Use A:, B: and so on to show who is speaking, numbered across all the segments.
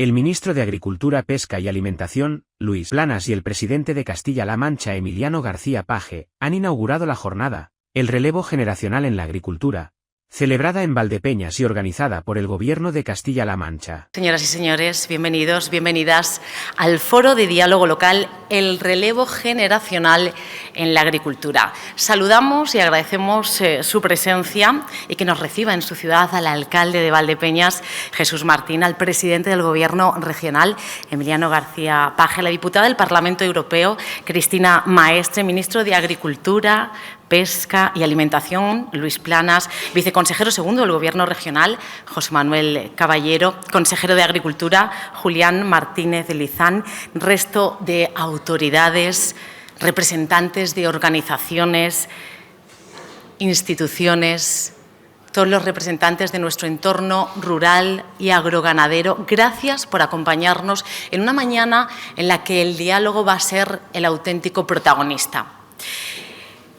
A: El ministro de Agricultura, Pesca y Alimentación, Luis Planas, y el presidente de Castilla-La Mancha, Emiliano García Paje, han inaugurado la jornada, El relevo generacional en la agricultura, celebrada en Valdepeñas y organizada por el Gobierno de Castilla-La Mancha.
B: Señoras y señores, bienvenidos, bienvenidas al Foro de Diálogo Local, El relevo generacional en la agricultura. Saludamos y agradecemos su presencia y que nos reciba en su ciudad al alcalde de Valdepeñas, Jesús Martín, al presidente del Gobierno regional, Emiliano García Paje, a la diputada del Parlamento Europeo, Cristina Maestre, ministro de Agricultura, Pesca y Alimentación, Luis Planas, viceconsejero segundo del Gobierno regional, José Manuel Caballero, consejero de Agricultura, Julián Martínez de Lizán, resto de autoridades, representantes de organizaciones, instituciones, todos los representantes de nuestro entorno rural y agroganadero. Gracias por acompañarnos en una mañana en la que el diálogo va a ser el auténtico protagonista.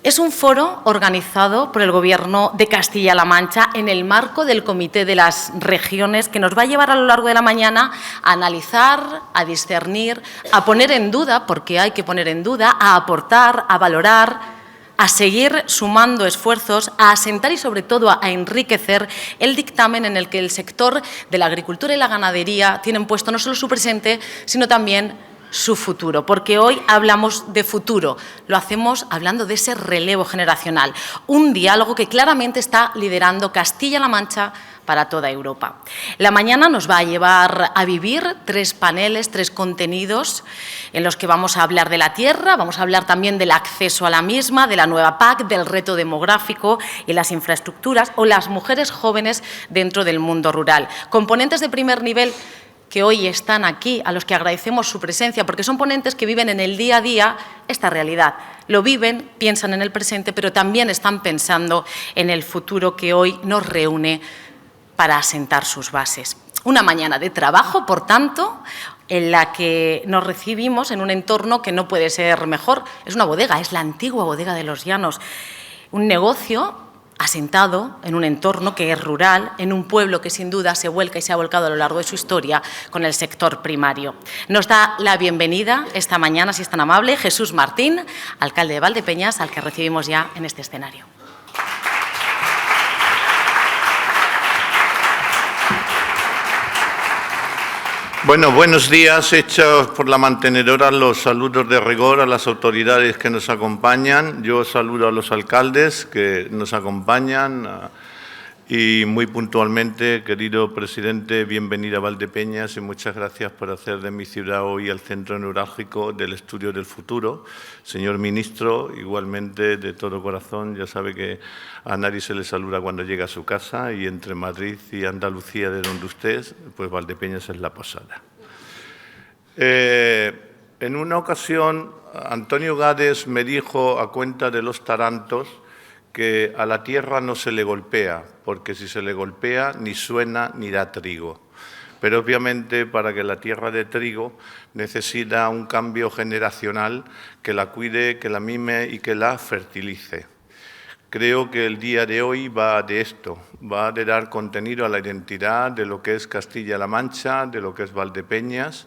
B: Es un foro organizado por el Gobierno de Castilla-La Mancha en el marco del Comité de las Regiones, que nos va a llevar a lo largo de la mañana a analizar, a discernir, a poner en duda, porque hay que poner en duda, a aportar, a valorar, a seguir sumando esfuerzos, a asentar y sobre todo a enriquecer el dictamen en el que el sector de la agricultura y la ganadería tienen puesto no solo su presente, sino también su futuro, porque hoy hablamos de futuro, lo hacemos hablando de ese relevo generacional, un diálogo que claramente está liderando Castilla-La Mancha para toda Europa. La mañana nos va a llevar a vivir 3 paneles, 3 contenidos en los que vamos a hablar de la tierra, vamos a hablar también del acceso a la misma, de la nueva PAC, del reto demográfico y las infraestructuras o las mujeres jóvenes dentro del mundo rural. Componentes de primer nivel que hoy están aquí, a los que agradecemos su presencia, porque son ponentes que viven en el día a día esta realidad. Lo viven, piensan en el presente, pero también están pensando en el futuro que hoy nos reúne para asentar sus bases. Una mañana de trabajo, por tanto, en la que nos recibimos en un entorno que no puede ser mejor. Es una bodega, es la antigua bodega de los Llanos, un negocio asentado en un entorno que es rural, en un pueblo que sin duda se vuelca y se ha volcado a lo largo de su historia con el sector primario. Nos da la bienvenida esta mañana, si es tan amable, Jesús Martín, alcalde de Valdepeñas, al que recibimos ya en este escenario.
C: Bueno, buenos días. Hechos por la mantenedora los saludos de rigor a las autoridades que nos acompañan. Yo saludo a los alcaldes que nos acompañan y muy puntualmente, querido presidente, bienvenido a Valdepeñas y muchas gracias por hacer de mi ciudad hoy el centro neurálgico del estudio del futuro. Señor ministro, igualmente de todo corazón, ya sabe que a nadie se le saluda cuando llega a su casa y entre Madrid y Andalucía, de donde usted es, pues Valdepeñas es la posada. En una ocasión, Antonio Gades me dijo, a cuenta de los tarantos, que a la tierra no se le golpea, porque si se le golpea ni suena ni da trigo. Pero obviamente para que la tierra dé trigo necesita un cambio generacional que la cuide, que la mime y que la fertilice. Creo que el día de hoy va de esto, va de dar contenido a la identidad de lo que es Castilla-La Mancha, de lo que es Valdepeñas.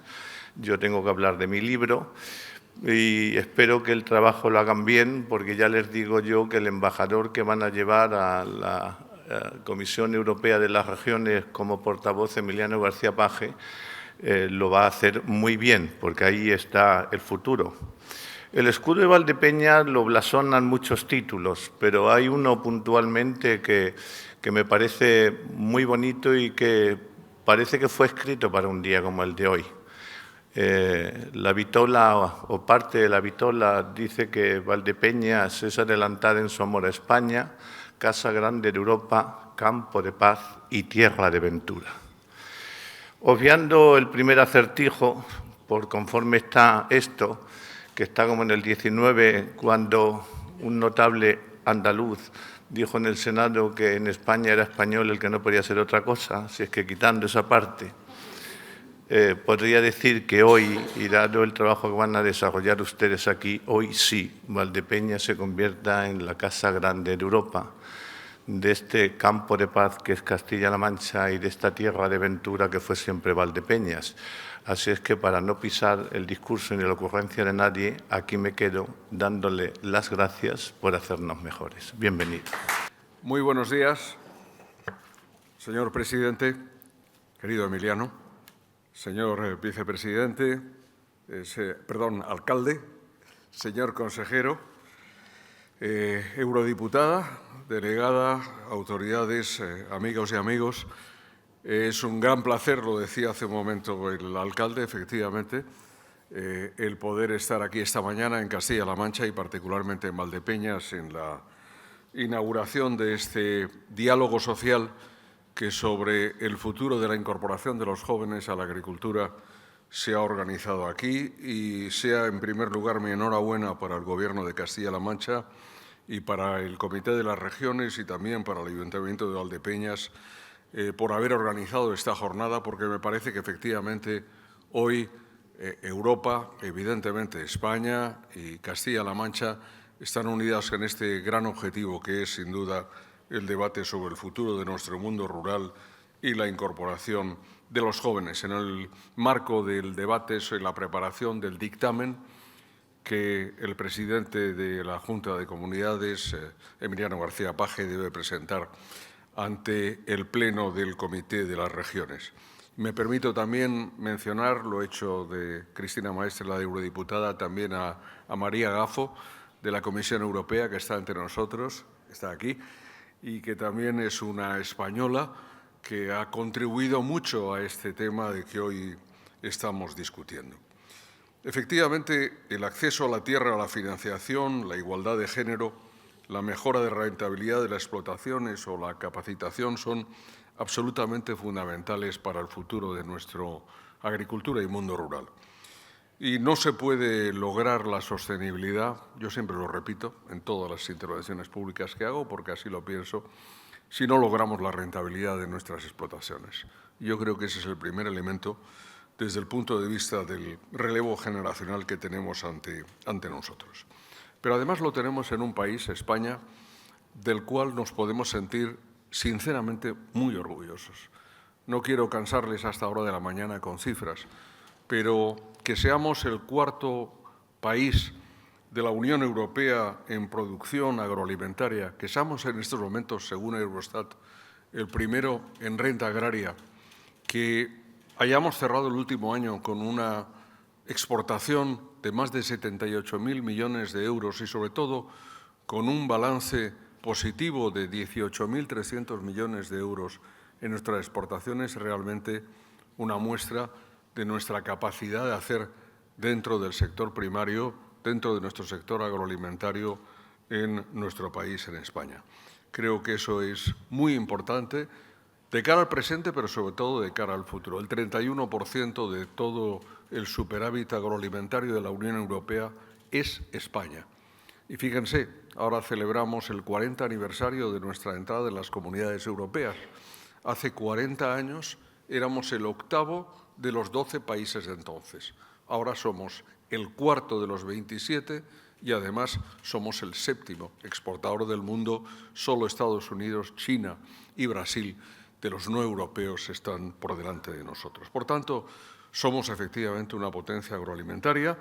C: Yo tengo que hablar de mi libro y espero que el trabajo lo hagan bien, porque ya les digo yo que el embajador que van a llevar a la Comisión Europea de las Regiones como portavoz, Emiliano García Paje, lo va a hacer muy bien, porque ahí está el futuro. El escudo de Valdepeñas lo blasonan muchos títulos, pero hay uno puntualmente que me parece muy bonito y que parece que fue escrito para un día como el de hoy. La vitola o parte de la vitola dice que Valdepeñas es adelantada en su amor a España, casa grande de Europa, campo de paz y tierra de ventura. Obviando el primer acertijo, por conforme está esto, que está como en el 19, cuando un notable andaluz dijo en el Senado que en España era español el que no podía ser otra cosa, si es que quitando esa parte, podría decir que hoy, y dado el trabajo que van a desarrollar ustedes aquí, hoy sí, Valdepeñas se convierta en la casa grande de Europa, de este campo de paz que es Castilla-La Mancha y de esta tierra de ventura que fue siempre Valdepeñas. Así es que, para no pisar el discurso ni la ocurrencia de nadie, aquí me quedo dándole las gracias por hacernos mejores. Bienvenido.
D: Muy buenos días, señor presidente, querido Emiliano, señor vicepresidente, alcalde, señor consejero, eurodiputada, delegada, autoridades, amigas y amigos. Es un gran placer, lo decía hace un momento el alcalde, efectivamente, el poder estar aquí esta mañana en Castilla-La Mancha y particularmente en Valdepeñas en la inauguración de este diálogo social que sobre el futuro de la incorporación de los jóvenes a la agricultura se ha organizado aquí, y sea en primer lugar mi enhorabuena para el Gobierno de Castilla-La Mancha y para el Comité de las Regiones y también para el Ayuntamiento de Valdepeñas por haber organizado esta jornada, porque me parece que efectivamente hoy Europa, evidentemente España y Castilla-La Mancha están unidas en este gran objetivo que es, sin duda, el debate sobre el futuro de nuestro mundo rural y la incorporación de los jóvenes. En el marco del debate sobre la preparación del dictamen que el presidente de la Junta de Comunidades, Emiliano García Paje, debe presentar ante el Pleno del Comité de las Regiones. Me permito también mencionar, lo hecho de Cristina Maestre, la eurodiputada, también a María Gafo, de la Comisión Europea, que está entre nosotros, está aquí, y que también es una española que ha contribuido mucho a este tema de que hoy estamos discutiendo. Efectivamente, el acceso a la tierra, a la financiación, la igualdad de género, la mejora de rentabilidad de las explotaciones o la capacitación son absolutamente fundamentales para el futuro de nuestra agricultura y mundo rural. Y no se puede lograr la sostenibilidad, yo siempre lo repito en todas las intervenciones públicas que hago, porque así lo pienso, si no logramos la rentabilidad de nuestras explotaciones. Yo creo que ese es el primer elemento desde el punto de vista del relevo generacional que tenemos ante nosotros. Pero además lo tenemos en un país, España, del cual nos podemos sentir sinceramente muy orgullosos. No quiero cansarles hasta hora de la mañana con cifras, pero que seamos el cuarto país de la Unión Europea en producción agroalimentaria, que seamos en estos momentos, según Eurostat, el primero en renta agraria, que hayamos cerrado el último año con una exportación de más de 78.000 millones de euros y, sobre todo, con un balance positivo de 18.300 millones de euros en nuestras exportaciones, realmente una muestra de nuestra capacidad de hacer dentro del sector primario, dentro de nuestro sector agroalimentario en nuestro país, en España. Creo que eso es muy importante de cara al presente, pero sobre todo de cara al futuro. El 31% de todo el superávit agroalimentario de la Unión Europea es España. Y fíjense, ahora celebramos el 40 aniversario de nuestra entrada en las comunidades europeas. Hace 40 años éramos el octavo de los 12 países de entonces. Ahora somos el cuarto de los 27 y además somos el séptimo exportador del mundo. Solo Estados Unidos, China y Brasil, de los no europeos, están por delante de nosotros. Por tanto, somos efectivamente una potencia agroalimentaria,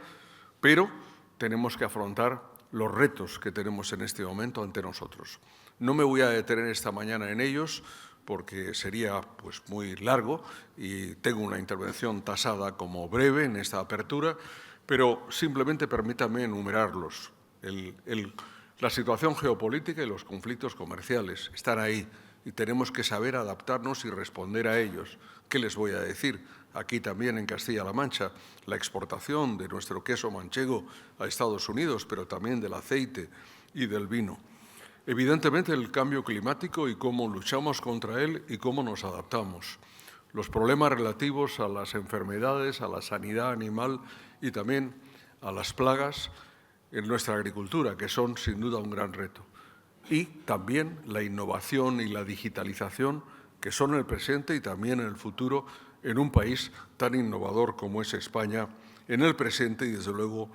D: pero tenemos que afrontar los retos que tenemos en este momento ante nosotros. No me voy a detener esta mañana en ellos, porque sería muy largo y tengo una intervención tasada como breve en esta apertura, pero simplemente permítame enumerarlos. La situación geopolítica y los conflictos comerciales están ahí y tenemos que saber adaptarnos y responder a ellos. ¿Qué les voy a decir? Aquí también en Castilla-La Mancha, la exportación de nuestro queso manchego a Estados Unidos, pero también del aceite y del vino. Evidentemente, el cambio climático y cómo luchamos contra él y cómo nos adaptamos. Los problemas relativos a las enfermedades, a la sanidad animal y también a las plagas en nuestra agricultura, que son sin duda un gran reto. Y también la innovación y la digitalización, que son el presente y también el futuro en un país tan innovador como es España, en el presente y, desde luego,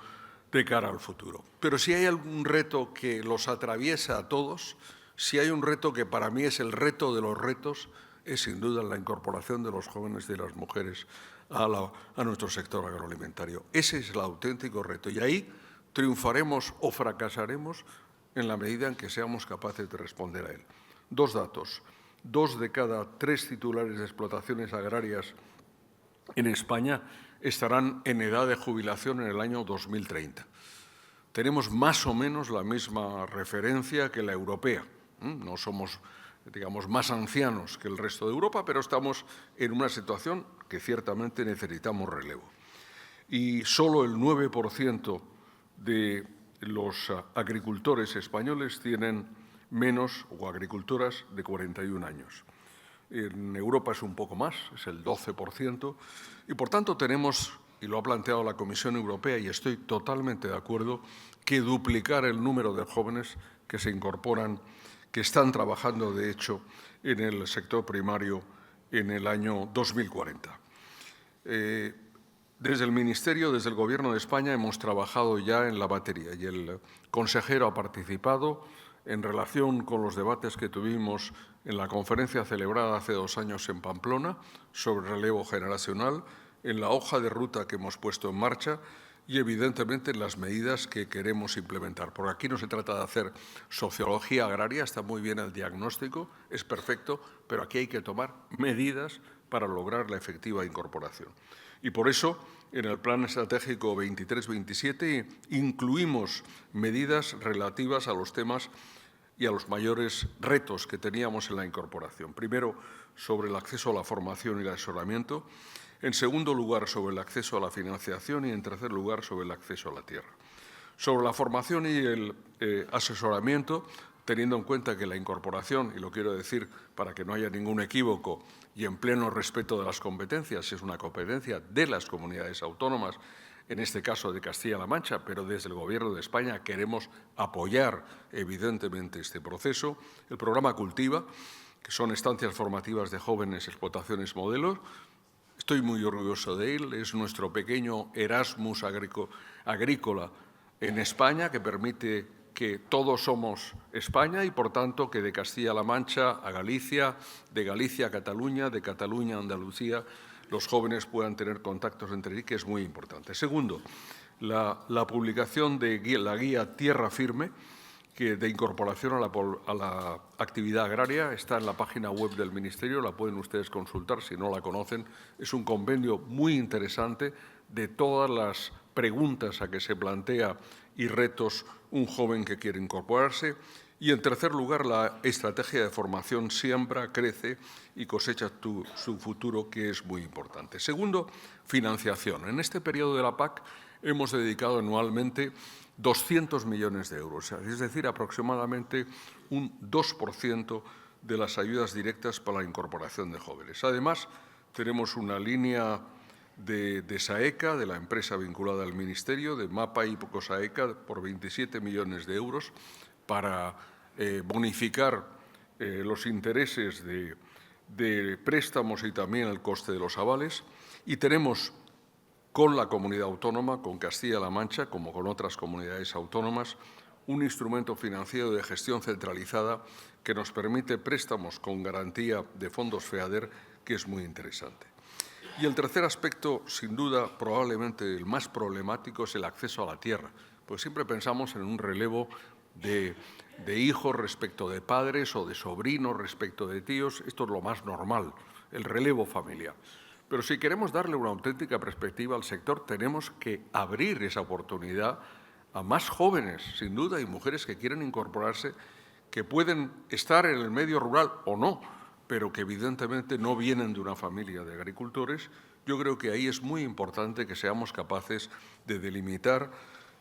D: de cara al futuro. Pero si hay algún reto que los atraviesa a todos, Si hay un reto que para mí es el reto de los retos, es sin duda la incorporación de los jóvenes y de las mujeres a nuestro sector agroalimentario. Ese es el auténtico reto y ahí triunfaremos o fracasaremos en la medida en que seamos capaces de responder a él. 2 datos. 2 de cada 3 titulares de explotaciones agrarias en España estarán en edad de jubilación en el año 2030. Tenemos más o menos la misma referencia que la europea. No somos, digamos, más ancianos que el resto de Europa, pero estamos en una situación que ciertamente necesitamos relevo. Y solo el 9% de los agricultores españoles tienen menos, o agricultoras, de 41 años. En Europa es un poco más, es el 12%, y por tanto tenemos, y lo ha planteado la Comisión Europea, y estoy totalmente de acuerdo, que duplicar el número de jóvenes que se incorporan, que están trabajando, de hecho, en el sector primario en el año 2040. Desde el Ministerio, desde el Gobierno de España, hemos trabajado ya en la materia y el consejero ha participado en relación con los debates que tuvimos en la conferencia celebrada hace 2 años en Pamplona sobre relevo generacional, en la hoja de ruta que hemos puesto en marcha y, evidentemente, en las medidas que queremos implementar. Porque aquí no se trata de hacer sociología agraria, está muy bien el diagnóstico, es perfecto, pero aquí hay que tomar medidas para lograr la efectiva incorporación. Y por eso, en el Plan Estratégico 23-27 incluimos medidas relativas a los temas y a los mayores retos que teníamos en la incorporación. Primero, sobre el acceso a la formación y el asesoramiento. En segundo lugar, sobre el acceso a la financiación y, en tercer lugar, sobre el acceso a la tierra. Sobre la formación y el asesoramiento, teniendo en cuenta que la incorporación, y lo quiero decir para que no haya ningún equívoco y en pleno respeto de las competencias, es una competencia de las comunidades autónomas, en este caso de Castilla-La Mancha, pero desde el Gobierno de España queremos apoyar evidentemente este proceso. El programa Cultiva, que son estancias formativas de jóvenes, explotaciones, modelos. Estoy muy orgulloso de él, es nuestro pequeño Erasmus agrícola en España que permite que todos somos España y, por tanto, que de Castilla-La Mancha a Galicia, de Galicia a Cataluña, de Cataluña a Andalucía, los jóvenes puedan tener contactos entre sí, que es muy importante. Segundo, la publicación de la guía Tierra Firme, que de incorporación a la actividad agraria, está en la página web del Ministerio, la pueden ustedes consultar si no la conocen. Es un compendio muy interesante de todas las preguntas a que se plantea y retos un joven que quiere incorporarse. Y, en tercer lugar, la estrategia de formación Siembra, Crece y Cosecha su futuro, que es muy importante. Segundo, financiación. En este periodo de la PAC hemos dedicado anualmente 200 millones de euros, es decir, aproximadamente un 2% de las ayudas directas para la incorporación de jóvenes. Además, tenemos una línea de SAECA, de la empresa vinculada al Ministerio, de MAPA y COSAECA, por 27 millones de euros para bonificar los intereses de préstamos y también el coste de los avales. Y tenemos con la comunidad autónoma, con Castilla-La Mancha, como con otras comunidades autónomas, un instrumento financiero de gestión centralizada que nos permite préstamos con garantía de fondos FEADER, que es muy interesante. Y el tercer aspecto, sin duda, probablemente el más problemático, es el acceso a la tierra. Pues siempre pensamos en un relevo de hijos respecto de padres o de sobrinos respecto de tíos. Esto es lo más normal, el relevo familiar. Pero si queremos darle una auténtica perspectiva al sector, tenemos que abrir esa oportunidad a más jóvenes, sin duda, y mujeres que quieren incorporarse, que pueden estar en el medio rural o no, pero que evidentemente no vienen de una familia de agricultores. Yo creo que ahí es muy importante que seamos capaces de delimitar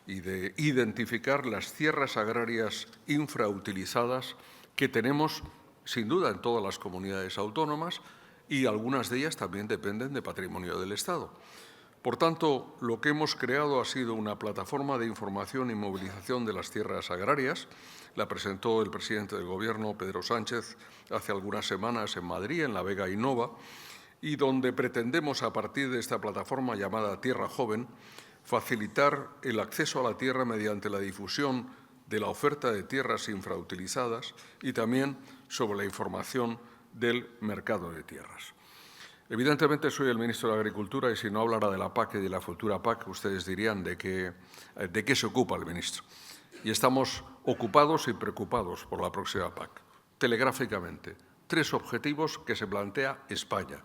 D: y de identificar las tierras agrarias infrautilizadas que tenemos, sin duda, en todas las comunidades autónomas, y algunas de ellas también dependen de patrimonio del Estado. Por tanto, lo que hemos creado ha sido una plataforma de información y movilización de las tierras agrarias. La presentó el presidente del Gobierno, Pedro Sánchez, hace algunas semanas en Madrid, en la Vega Innova, y donde pretendemos, a partir de esta plataforma llamada Tierra Joven, facilitar el acceso a la tierra mediante la difusión de la oferta de tierras infrautilizadas y también sobre la información del mercado de tierras. Evidentemente soy el ministro de Agricultura y si no hablara de la PAC y de la futura PAC, ustedes dirían de qué se ocupa el ministro. Y estamos ocupados y preocupados por la próxima PAC. Telegráficamente, 3 objetivos que se plantea España.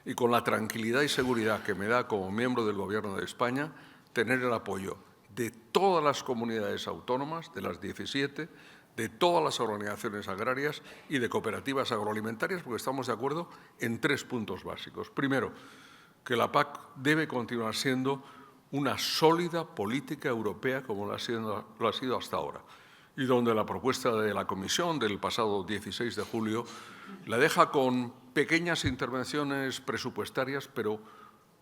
D: Y con la tranquilidad y seguridad que me da como miembro del Gobierno de España, tener el apoyo de todas las comunidades autónomas, de las 17, de todas las organizaciones agrarias y de cooperativas agroalimentarias, porque estamos de acuerdo en 3 puntos básicos. Primero, que la PAC debe continuar siendo una sólida política europea como lo ha sido hasta ahora, y donde la propuesta de la Comisión del pasado 16 de julio la deja con pequeñas intervenciones presupuestarias, pero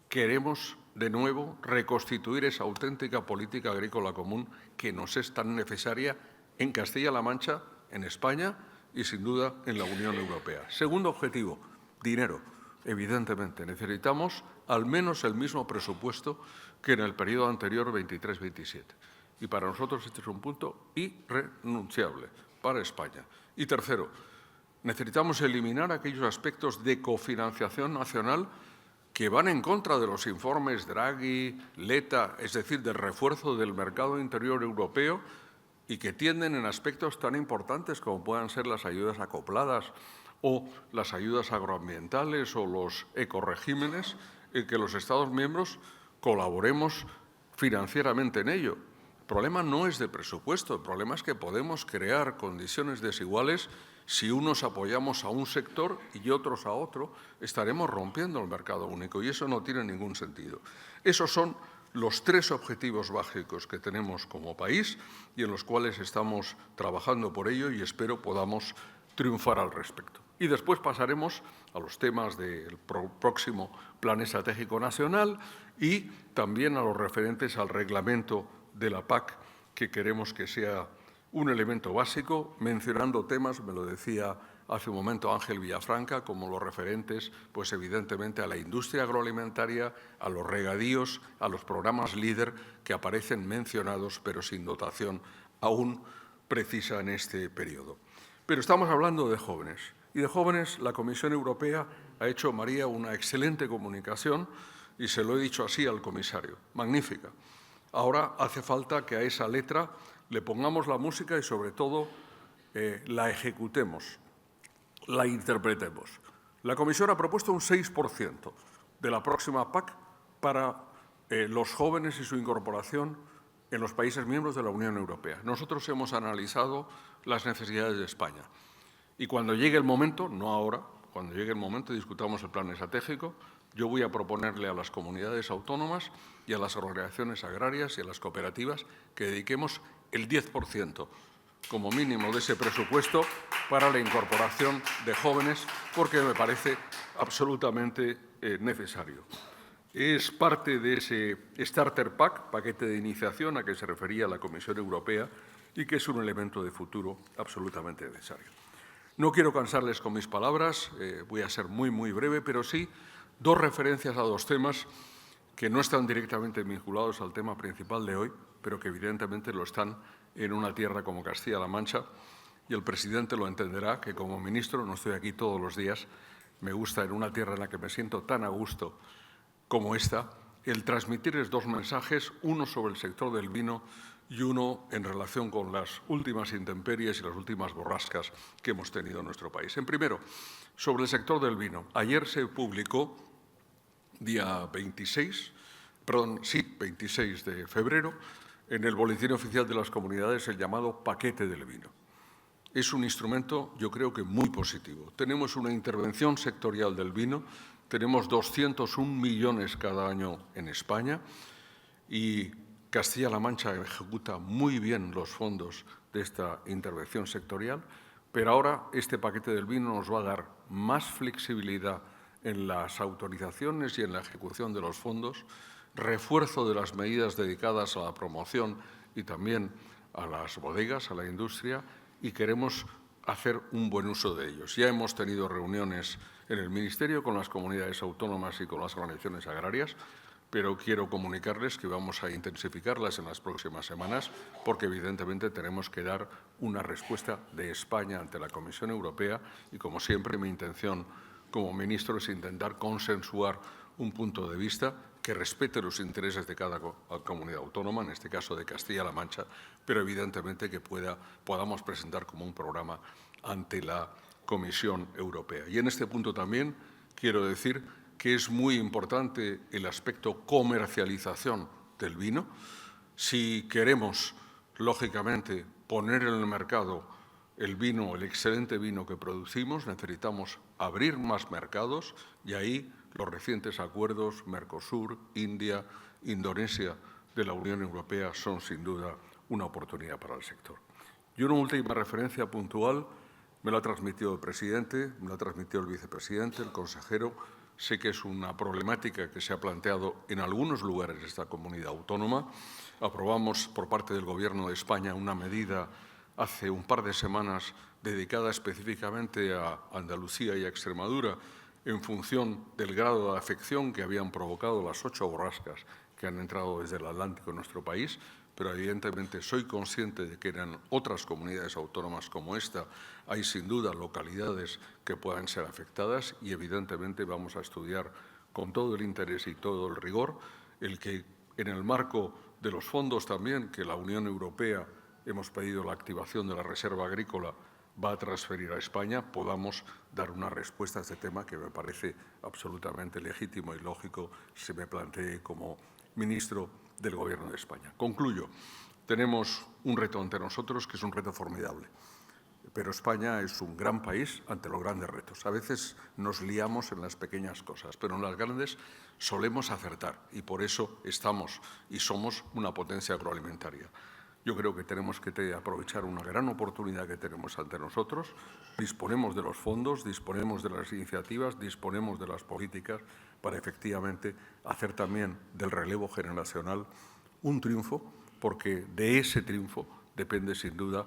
D: queremos de nuevo reconstituir esa auténtica política agrícola común que nos es tan necesaria en Castilla-La Mancha, en España y, sin duda, en la Unión Europea. Segundo objetivo, dinero. Evidentemente, necesitamos al menos el mismo presupuesto que en el periodo anterior, 23-27. Y para nosotros este es un punto irrenunciable para España. Y tercero, necesitamos eliminar aquellos aspectos de cofinanciación nacional que van en contra de los informes Draghi, Letta, es decir, del refuerzo del mercado interior europeo, y que tienden en aspectos tan importantes como puedan ser las ayudas acopladas o las ayudas agroambientales o los ecoregímenes, en que los Estados miembros colaboremos financieramente en ello. El problema no es de presupuesto, el problema es que podemos crear condiciones desiguales. Si unos apoyamos a un sector y otros a otro, estaremos rompiendo el mercado único y eso no tiene ningún sentido. Esos son los 3 objetivos básicos que tenemos como país y en los cuales estamos trabajando por ello y espero podamos triunfar al respecto. Y después pasaremos a los temas del próximo Plan Estratégico Nacional y también a los referentes al reglamento de la PAC, que queremos que sea un elemento básico, mencionando temas, me lo decía hace un momento Ángel Villafranca, como los referentes, pues evidentemente a la industria agroalimentaria, a los regadíos, a los programas LEADER que aparecen mencionados pero sin dotación aún precisa en este periodo. Pero estamos hablando de jóvenes. Y de jóvenes la Comisión Europea ha hecho, María, una excelente comunicación y se lo he dicho así al comisario. Magnífica. Ahora hace falta que a esa letra le pongamos la música y sobre todo la ejecutemos, la interpretemos. La Comisión ha propuesto un 6% de la próxima PAC para los jóvenes y su incorporación en los países miembros de la Unión Europea. Nosotros hemos analizado las necesidades de España y cuando llegue el momento, no ahora, cuando llegue el momento y discutamos el plan estratégico, yo voy a proponerle a las comunidades autónomas y a las organizaciones agrarias y a las cooperativas que dediquemos el 10% como mínimo de ese presupuesto para la incorporación de jóvenes, porque me parece absolutamente necesario. Es parte de ese Starter Pack, paquete de iniciación a que se refería la Comisión Europea y que es un elemento de futuro absolutamente necesario. No quiero cansarles con mis palabras, voy a ser muy breve, pero sí 2 referencias a 2 temas que no están directamente vinculados al tema principal de hoy, pero que evidentemente lo están en una tierra como Castilla-La Mancha, y el presidente lo entenderá, que como ministro no estoy aquí todos los días, me gusta en una tierra en la que me siento tan a gusto como esta, el transmitirles 2 mensajes, uno sobre el sector del vino y uno en relación con las últimas intemperies y las últimas borrascas que hemos tenido en nuestro país. En primero, sobre el sector del vino. Ayer se publicó, día 26 de febrero, en el Boletín Oficial de las Comunidades el llamado paquete del vino. Es un instrumento, yo creo que muy positivo. Tenemos una intervención sectorial del vino, tenemos 201 millones cada año en España y Castilla-La Mancha ejecuta muy bien los fondos de esta intervención sectorial, pero ahora este paquete del vino nos va a dar más flexibilidad en las autorizaciones y en la ejecución de los fondos, refuerzo de las medidas dedicadas a la promoción y también a las bodegas, a la industria, y queremos hacer un buen uso de ellos. Ya hemos tenido reuniones en el Ministerio con las comunidades autónomas y con las organizaciones agrarias, pero quiero comunicarles que vamos a intensificarlas en las próximas semanas porque, evidentemente, tenemos que dar una respuesta de España ante la Comisión Europea y, como siempre, mi intención como ministro es intentar consensuar un punto de vista que respete los intereses de cada comunidad autónoma, en este caso de Castilla-La Mancha, pero evidentemente que podamos presentar como un programa ante la Comisión Europea. Y en este punto también quiero decir que es muy importante el aspecto comercialización del vino. Si queremos, lógicamente, poner en el mercado el vino, el excelente vino que producimos, necesitamos abrir más mercados y ahí los recientes acuerdos Mercosur, India, Indonesia de la Unión Europea son sin duda una oportunidad para el sector. Y una última referencia puntual me la ha transmitido el presidente, me la ha transmitido el vicepresidente, el consejero. Sé que es una problemática que se ha planteado en algunos lugares de esta comunidad autónoma. Aprobamos por parte del Gobierno de España una medida hace un par de semanas dedicada específicamente a Andalucía y a Extremadura en función del grado de afección que habían provocado las 8 borrascas que han entrado desde el Atlántico en nuestro país, pero evidentemente soy consciente de que en otras comunidades autónomas como esta hay sin duda localidades que puedan ser afectadas y evidentemente vamos a estudiar con todo el interés y todo el rigor el que en el marco de los fondos también que la Unión Europea hemos pedido la activación de la Reserva Agrícola va a transferir a España, podamos dar una respuesta a este tema que me parece absolutamente legítimo y lógico se me plantee como ministro del Gobierno de España. Concluyo. Tenemos un reto ante nosotros que es un reto formidable, pero España es un gran país ante los grandes retos. A veces nos liamos en las pequeñas cosas, pero en las grandes solemos acertar y por eso estamos y somos una potencia agroalimentaria. Yo creo que tenemos que aprovechar una gran oportunidad que tenemos ante nosotros. Disponemos de los fondos, disponemos de las iniciativas, disponemos de las políticas para efectivamente hacer también del relevo generacional un triunfo, porque de ese triunfo depende sin duda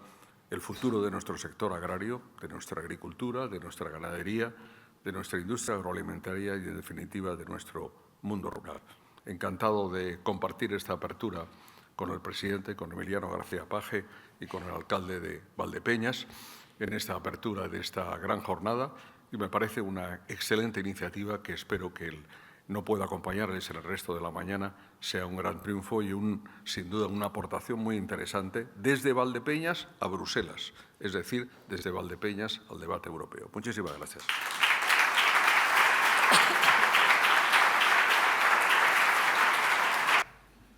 D: el futuro de nuestro sector agrario, de nuestra agricultura, de nuestra ganadería, de nuestra industria agroalimentaria y, en definitiva, de nuestro mundo rural. Encantado de compartir esta apertura con el presidente, con Emiliano García Paje y con el alcalde de Valdepeñas en esta apertura de esta gran jornada y me parece una excelente iniciativa que espero que no pueda acompañarles en el resto de la mañana sea un gran triunfo y sin duda una aportación muy interesante desde Valdepeñas a Bruselas, es decir, desde Valdepeñas al debate europeo. Muchísimas gracias.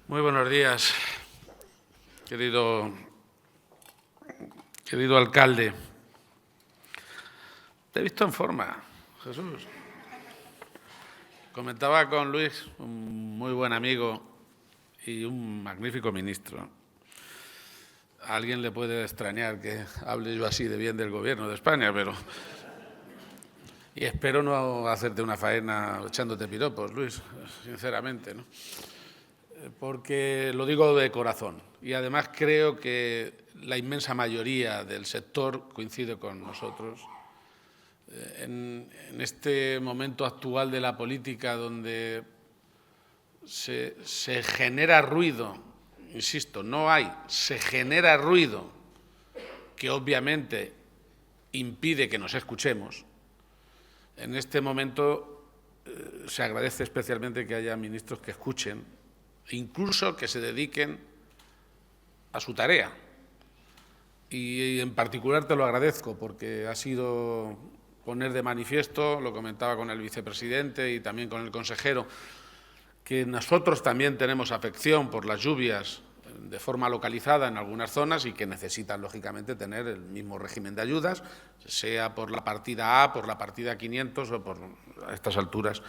E: Muy buenos días, querido alcalde. Te he visto en forma, Jesús. Comentaba con Luis, un muy buen amigo y un magnífico ministro. A alguien le puede extrañar que hable yo así de bien del Gobierno de España, pero... Y espero no hacerte una faena echándote piropos, Luis, sinceramente, ¿no? Porque lo digo de corazón y además creo que la inmensa mayoría del sector coincide con nosotros. En este momento actual de la política donde se genera ruido, insisto, se genera ruido que obviamente impide que nos escuchemos, en este momento se agradece especialmente que haya ministros que escuchen, incluso que se dediquen a su tarea. Y en particular te lo agradezco porque ha sido poner de manifiesto, lo comentaba con el vicepresidente y también con el consejero, que nosotros también tenemos afección por las lluvias de forma localizada en algunas zonas y que necesitan, lógicamente, tener el mismo régimen de ayudas, sea por la partida A, por la partida 500 o por a estas alturas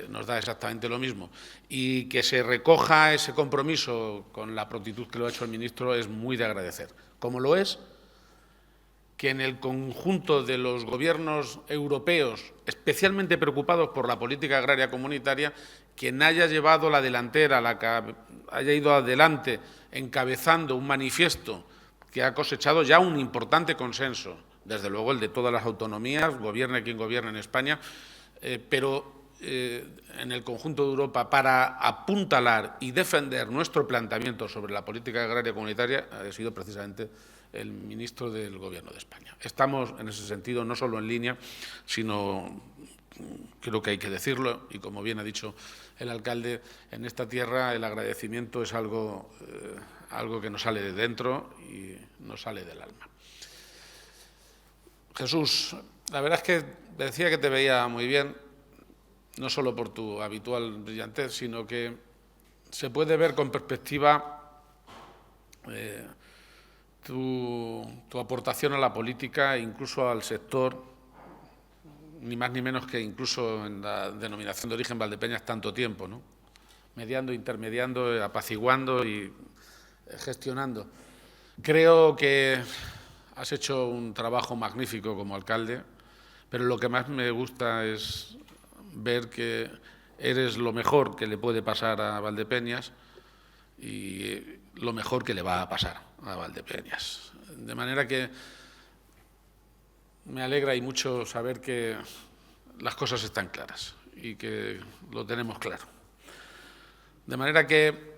E: nos da exactamente lo mismo. Y que se recoja ese compromiso con la prontitud que lo ha hecho el ministro es muy de agradecer. Como lo es que en el conjunto de los gobiernos europeos, especialmente preocupados por la política agraria comunitaria, quien haya llevado la delantera, haya ido adelante encabezando un manifiesto que ha cosechado ya un importante consenso, desde luego el de todas las autonomías, gobierne quien gobierne en España, pero en el conjunto de Europa para apuntalar y defender nuestro planteamiento sobre la política agraria comunitaria ha sido precisamente el ministro del Gobierno de España. Estamos, en ese sentido, no solo en línea, sino, creo que hay que decirlo, y como bien ha dicho el alcalde, en esta tierra el agradecimiento es algo que nos sale de dentro y nos sale del alma. Jesús, la verdad es que decía que te veía muy bien, no solo por tu habitual brillantez, sino que se puede ver con perspectiva tu aportación a la política, incluso al sector, ni más ni menos que incluso en la denominación de origen Valdepeñas tanto tiempo, ¿no? Mediando, intermediando, apaciguando y gestionando. Creo que has hecho un trabajo magnífico como alcalde, pero lo que más me gusta es ver que eres lo mejor que le puede pasar a Valdepeñas y lo mejor que le va a pasar a Valdepeñas. De manera que me alegra y mucho saber que las cosas están claras y que lo tenemos claro. De manera que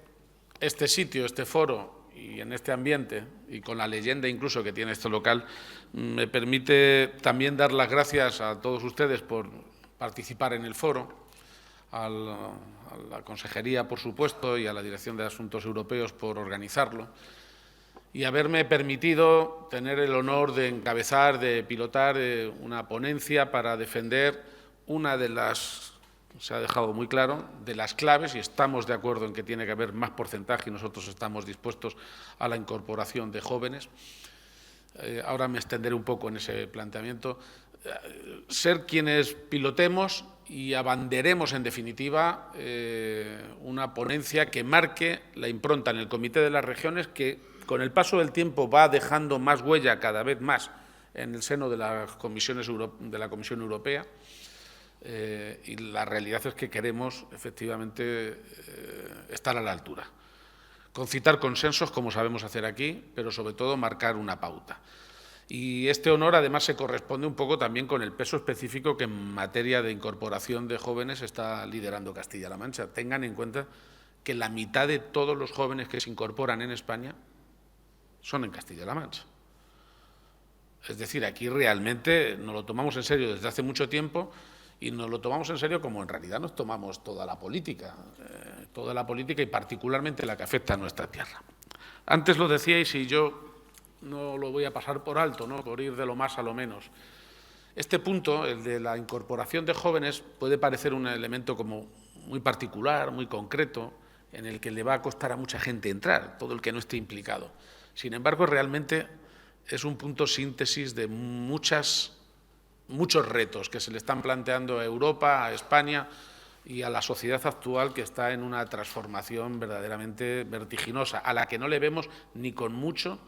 E: este sitio, este foro y en este ambiente y con la leyenda incluso que tiene este local, me permite también dar las gracias a todos ustedes por participar en el foro, a la Consejería, por supuesto, y a la Dirección de Asuntos Europeos por organizarlo, y haberme permitido tener el honor de encabezar, de pilotar una ponencia para defender una de las, se ha dejado muy claro, de las claves, y estamos de acuerdo en que tiene que haber más porcentaje y nosotros estamos dispuestos a la incorporación de jóvenes. Ahora me extenderé un poco en ese planteamiento. Ser quienes pilotemos y abanderemos, en definitiva, una ponencia que marque la impronta en el Comité de las Regiones, que con el paso del tiempo va dejando más huella cada vez más en el seno de las comisiones de la Comisión Europea. Y la realidad es que queremos, efectivamente, estar a la altura. Concitar consensos, como sabemos hacer aquí, pero sobre todo marcar una pauta. Y este honor, además, se corresponde un poco también con el peso específico que en materia de incorporación de jóvenes está liderando Castilla-La Mancha. Tengan en cuenta que la mitad de todos los jóvenes que se incorporan en España son en Castilla-La Mancha. Es decir, aquí realmente nos lo tomamos en serio desde hace mucho tiempo y nos lo tomamos en serio como en realidad nos tomamos toda la política y particularmente la que afecta a nuestra tierra. Antes lo decíais y yo no lo voy a pasar por alto, ¿no?, por ir de lo más a lo menos. Este punto, el de la incorporación de jóvenes, puede parecer un elemento como muy particular, muy concreto, en el que le va a costar a mucha gente entrar, todo el que no esté implicado. Sin embargo, realmente es un punto síntesis de muchos retos que se le están planteando a Europa, a España y a la sociedad actual, que está en una transformación verdaderamente vertiginosa, a la que no le vemos ni con mucho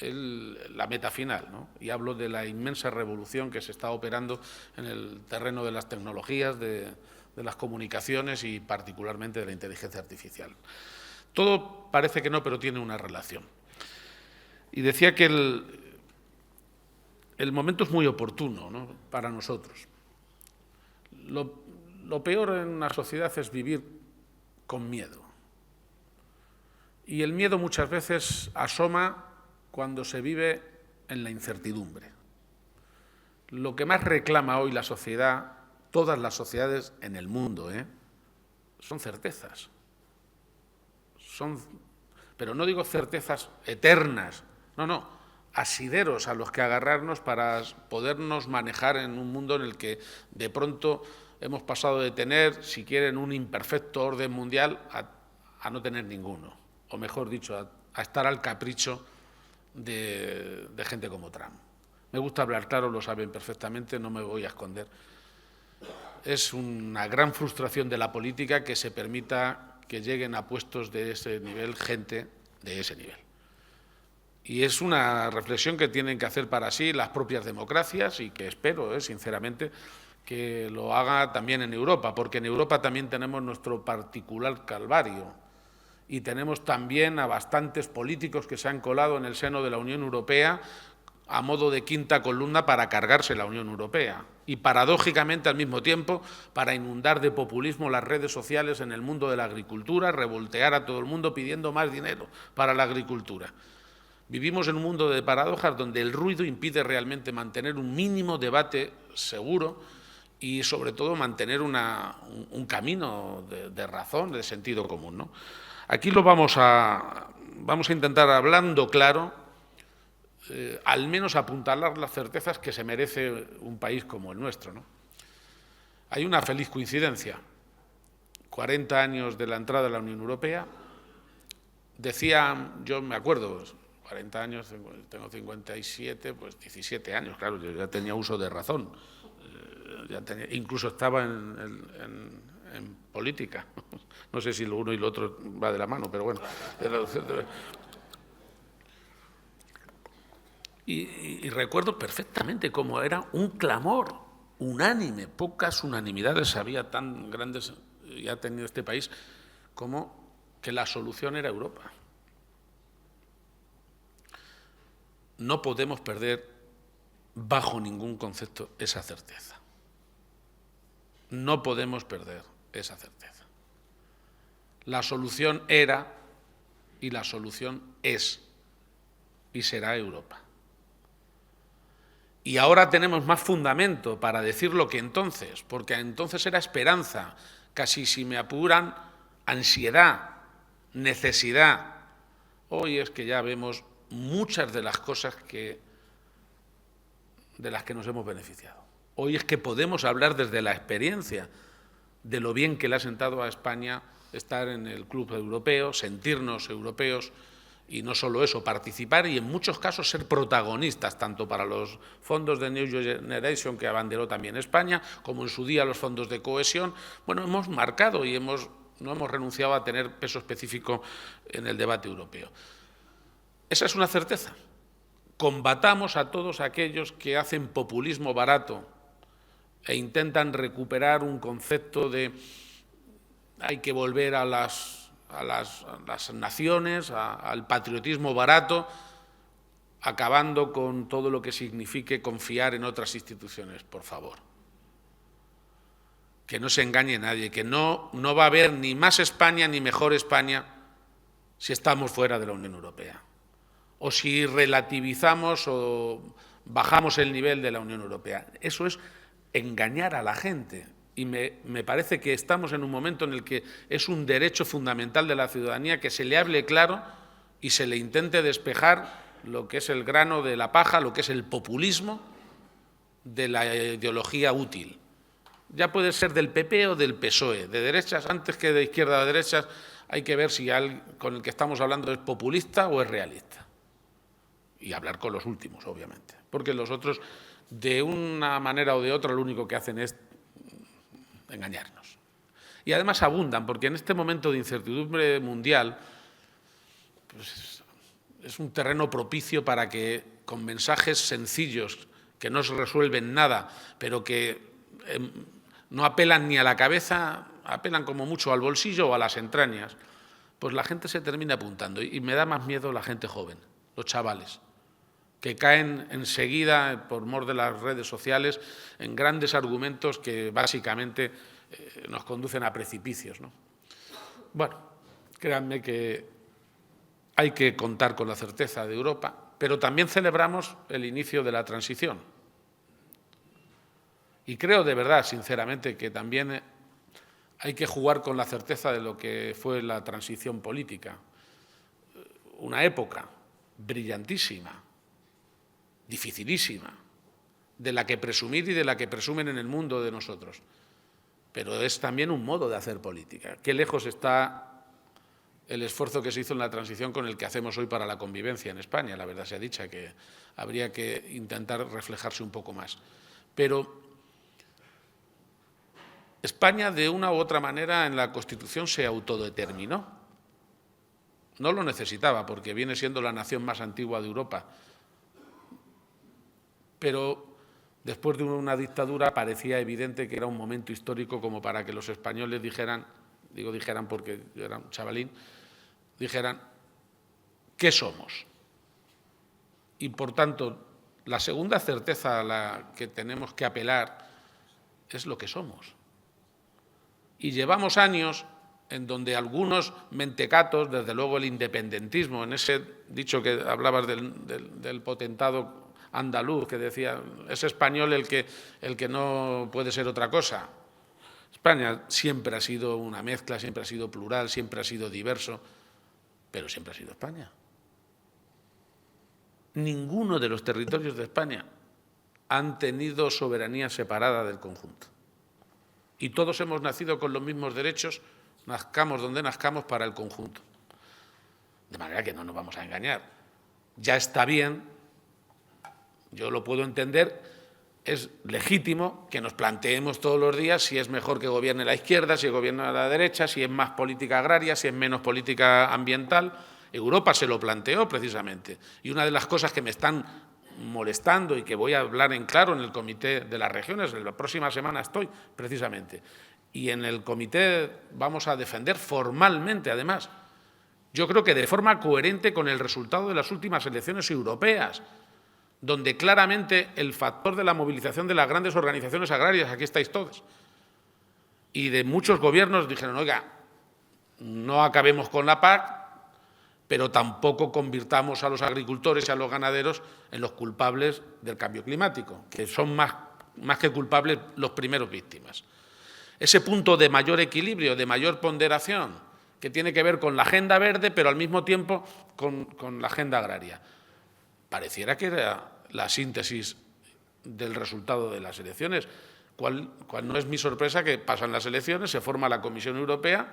E: la meta final, ¿no? Y hablo de la inmensa revolución que se está operando en el terreno de las tecnologías, de las comunicaciones y particularmente de la inteligencia artificial. Todo parece que no, pero tiene una relación. Y decía que el momento es muy oportuno, ¿no?, para nosotros. Lo peor en una sociedad es vivir con miedo. Y el miedo muchas veces asoma cuando se vive en la incertidumbre. Lo que más reclama hoy la sociedad, todas las sociedades en el mundo, son certezas. Pero no digo certezas eternas, no, asideros a los que agarrarnos para podernos manejar en un mundo en el que de pronto hemos pasado de tener, si quieren, un imperfecto orden mundial a no tener ninguno, o mejor dicho, a estar al capricho de gente como Trump. Me gusta hablar claro, lo saben perfectamente, no me voy a esconder. Es una gran frustración de la política que se permita que lleguen a puestos de ese nivel gente de ese nivel. Y es una reflexión que tienen que hacer para sí las propias democracias y que espero, sinceramente, que lo haga también en Europa, porque en Europa también tenemos nuestro particular calvario y tenemos también a bastantes políticos que se han colado en el seno de la Unión Europea a modo de quinta columna para cargarse la Unión Europea y, paradójicamente, al mismo tiempo, para inundar de populismo las redes sociales en el mundo de la agricultura, revoltear a todo el mundo pidiendo más dinero para la agricultura. Vivimos en un mundo de paradojas donde el ruido impide realmente mantener un mínimo debate seguro y, sobre todo, mantener un camino de razón, de sentido común, ¿no? Aquí lo vamos a intentar, hablando claro, al menos apuntalar las certezas que se merece un país como el nuestro, ¿no? Hay una feliz coincidencia. 40 años de la entrada a la Unión Europea. Decía, yo me acuerdo, 40 años, tengo 57, pues 17 años, claro, yo ya tenía uso de razón. Incluso estaba en política. No sé si lo uno y lo otro va de la mano, pero bueno. Y recuerdo perfectamente cómo era un clamor unánime, pocas unanimidades había tan grandes, ya ha tenido este país, como que la solución era Europa. No podemos perder bajo ningún concepto esa certeza. No podemos perder esa certeza. La solución era y la solución es y será Europa. Y ahora tenemos más fundamento para decirlo que entonces, porque entonces era esperanza, casi, si me apuran, ansiedad, necesidad. Hoy es que ya vemos muchas de las cosas de las que nos hemos beneficiado. Hoy es que podemos hablar desde la experiencia de lo bien que le ha sentado a España estar en el club europeo, sentirnos europeos y no solo eso, participar y en muchos casos ser protagonistas, tanto para los fondos de New Generation que abanderó también España, como en su día los fondos de cohesión. Bueno, hemos marcado y no hemos renunciado a tener peso específico en el debate europeo. Esa es una certeza. Combatamos a todos aquellos que hacen populismo barato e intentan recuperar un concepto de hay que volver a las naciones, al patriotismo barato, acabando con todo lo que signifique confiar en otras instituciones, por favor. Que no se engañe nadie, que no va a haber ni más España ni mejor España si estamos fuera de la Unión Europea, o si relativizamos o bajamos el nivel de la Unión Europea. Eso es engañar a la gente. Y me parece que estamos en un momento en el que es un derecho fundamental de la ciudadanía que se le hable claro y se le intente despejar lo que es el grano de la paja, lo que es el populismo de la ideología útil. Ya puede ser del PP o del PSOE, de derechas antes que de izquierda a derechas. Hay que ver si alguien con el que estamos hablando es populista o es realista. Y hablar con los últimos, obviamente. Porque los otros, de una manera o de otra, lo único que hacen es engañarnos. Y además abundan, porque en este momento de incertidumbre mundial pues, es un terreno propicio para que, con mensajes sencillos, que no se resuelven nada, pero que no apelan ni a la cabeza, apelan como mucho al bolsillo o a las entrañas, pues la gente se termina apuntando. Y me da más miedo la gente joven, los chavales, que caen enseguida, por mor de las redes sociales, en grandes argumentos que básicamente nos conducen a precipicios, ¿no? Bueno, créanme que hay que contar con la certeza de Europa, pero también celebramos el inicio de la transición. Y creo de verdad, sinceramente, que también hay que jugar con la certeza de lo que fue la transición política. Una época brillantísima, dificilísima, de la que presumir y de la que presumen en el mundo de nosotros. Pero es también un modo de hacer política. Qué lejos está el esfuerzo que se hizo en la transición con el que hacemos hoy para la convivencia en España. La verdad sea dicha, que habría que intentar reflejarse un poco más. Pero España, de una u otra manera, en la Constitución se autodeterminó. No lo necesitaba, porque viene siendo la nación más antigua de Europa. Pero después de una dictadura parecía evidente que era un momento histórico como para que los españoles dijeran, digo dijeran porque yo era un chavalín, dijeran, ¿qué somos? Y por tanto, La segunda certeza a la que tenemos que apelar es lo que somos. Y llevamos años en donde algunos mentecatos, desde luego el independentismo, en ese dicho que hablabas del potentado andaluz, que decía, es español el que no puede ser otra cosa. España siempre ha sido una mezcla, siempre ha sido plural, siempre ha sido diverso, pero siempre ha sido España. Ninguno de los territorios de España han tenido soberanía separada del conjunto. Y todos hemos nacido con los mismos derechos, nazcamos donde nazcamos, para el conjunto. De manera que no nos vamos a engañar. Ya está bien, yo lo puedo entender, es legítimo que nos planteemos todos los días si es mejor que gobierne la izquierda, si gobierne la derecha, si es más política agraria, si es menos política ambiental. Europa se lo planteó precisamente. Y una de las cosas que me están molestando y que voy a hablar en claro en el Comité de las Regiones, la próxima semana estoy precisamente, y en el Comité vamos a defender formalmente, además, yo creo que de forma coherente con el resultado de las últimas elecciones europeas, donde claramente el factor de la movilización de las grandes organizaciones agrarias, aquí estáis todos, y de muchos gobiernos dijeron, oiga, no acabemos con la PAC, pero tampoco convirtamos a los agricultores y a los ganaderos en los culpables del cambio climático, que son más que culpables los primeros víctimas. Ese punto de mayor equilibrio, de mayor ponderación, que tiene que ver con la agenda verde, pero al mismo tiempo con la agenda agraria. Pareciera que era la síntesis del resultado de las elecciones. ¿Cuál no es mi sorpresa? Que pasan las elecciones, se forma la Comisión Europea